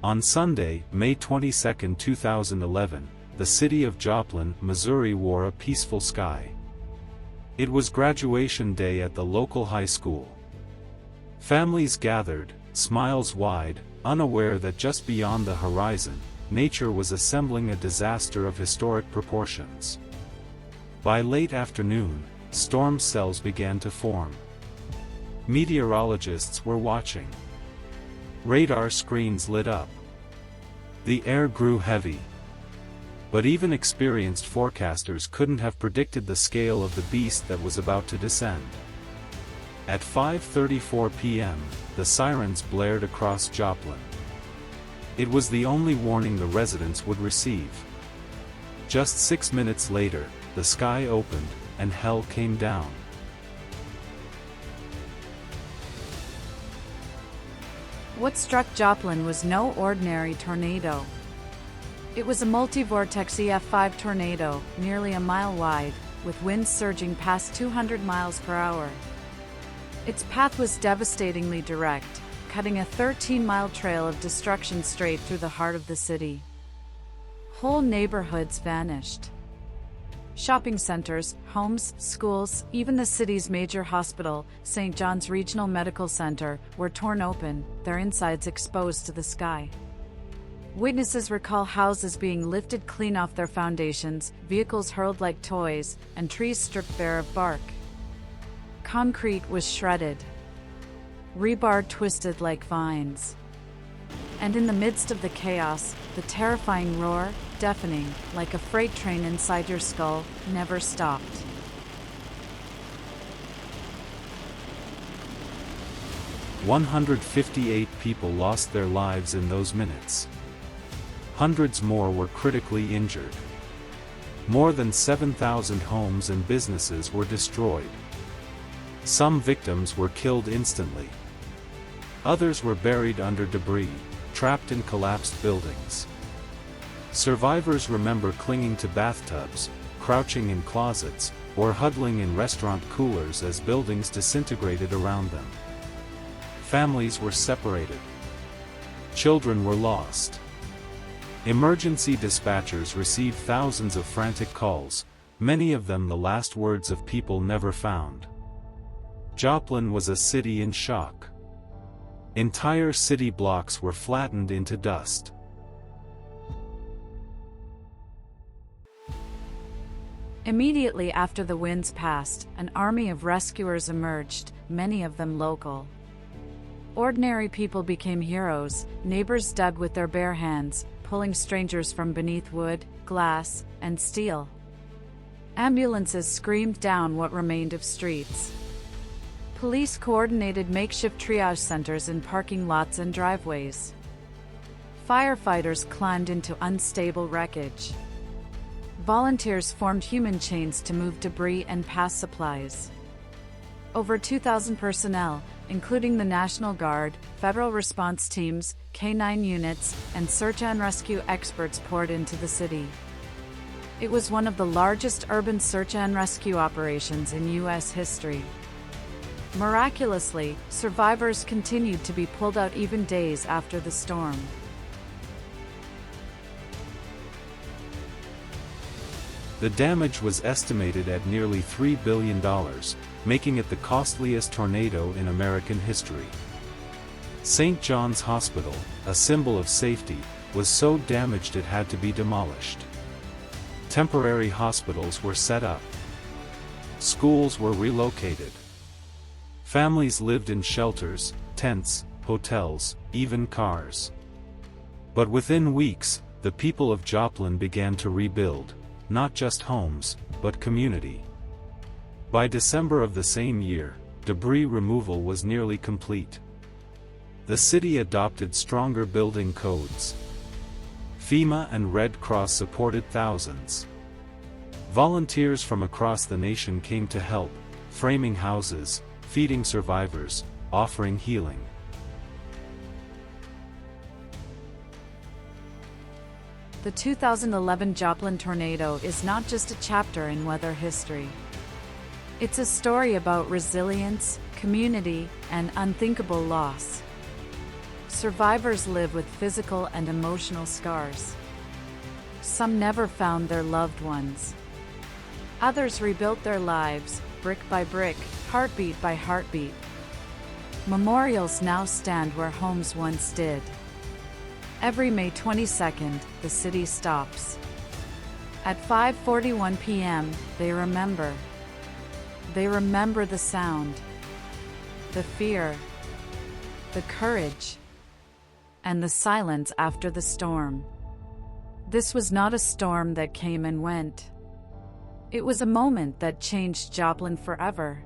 On Sunday, May 22, 2011, the city of Joplin, Missouri wore a peaceful sky. It was graduation day at the local high school. Families gathered, smiles wide, unaware that just beyond the horizon, nature was assembling a disaster of historic proportions. By late afternoon, storm cells began to form. Meteorologists were watching. Radar screens lit up. The air grew heavy. But even experienced forecasters couldn't have predicted the scale of the beast that was about to descend. At 5:34 p.m., the sirens blared across Joplin. It was the only warning the residents would receive. Just 6 minutes later, the sky opened, and hell came down. What struck Joplin was no ordinary tornado. It was a multi-vortex EF5 tornado, nearly a mile wide, with winds surging past 200 miles per hour. Its path was devastatingly direct, cutting a 13-mile trail of destruction straight through the heart of the city. Whole neighborhoods vanished. Shopping centers, homes, schools, even the city's major hospital, St. John's Regional Medical Center, were torn open, their insides exposed to the sky. Witnesses recall houses being lifted clean off their foundations, vehicles hurled like toys, and trees stripped bare of bark. Concrete was shredded. Rebar twisted like vines. And in the midst of the chaos, the terrifying roar, deafening, like a freight train inside your skull, never stopped. "158 people lost their lives in those minutes. Hundreds more were critically injured. More than 7,000 homes and businesses were destroyed. Some victims were killed instantly. Others were buried under debris, trapped in collapsed buildings. Survivors remember clinging to bathtubs, crouching in closets, or huddling in restaurant coolers as buildings disintegrated around them. Families were separated. Children were lost. Emergency dispatchers received thousands of frantic calls, many of them the last words of people never found. Joplin was a city in shock. Entire city blocks were flattened into dust. Immediately after the winds passed, an army of rescuers emerged, many of them local. Ordinary people became heroes, neighbors dug with their bare hands, pulling strangers from beneath wood, glass, and steel. Ambulances screamed down what remained of streets. Police coordinated makeshift triage centers in parking lots and driveways. Firefighters climbed into unstable wreckage. Volunteers formed human chains to move debris and pass supplies. Over 2,000 personnel, including the National Guard, federal response teams, K-9 units, and search and rescue experts poured into the city. It was one of the largest urban search and rescue operations in U.S. history. Miraculously, survivors continued to be pulled out even days after the storm. The damage was estimated at nearly $3 billion, making it the costliest tornado in American history. St. John's Hospital, a symbol of safety, was so damaged it had to be demolished. Temporary hospitals were set up. Schools were relocated. Families lived in shelters, tents, hotels, even cars. But within weeks, the people of Joplin began to rebuild, not just homes, but community. By December of the same year, debris removal was nearly complete. The city adopted stronger building codes. FEMA and Red Cross supported thousands. Volunteers from across the nation came to help, framing houses, feeding survivors, offering healing. The 2011 Joplin tornado is not just a chapter in weather history. It's a story about resilience, community, and unthinkable loss. Survivors live with physical and emotional scars. Some never found their loved ones. Others rebuilt their lives, brick by brick, heartbeat by heartbeat. Memorials now stand where homes once did. Every May 22nd, the city stops. At 5:41 p.m., they remember. They remember the sound, the fear, the courage, and the silence after the storm. This was not a storm that came and went. It was a moment that changed Joplin forever.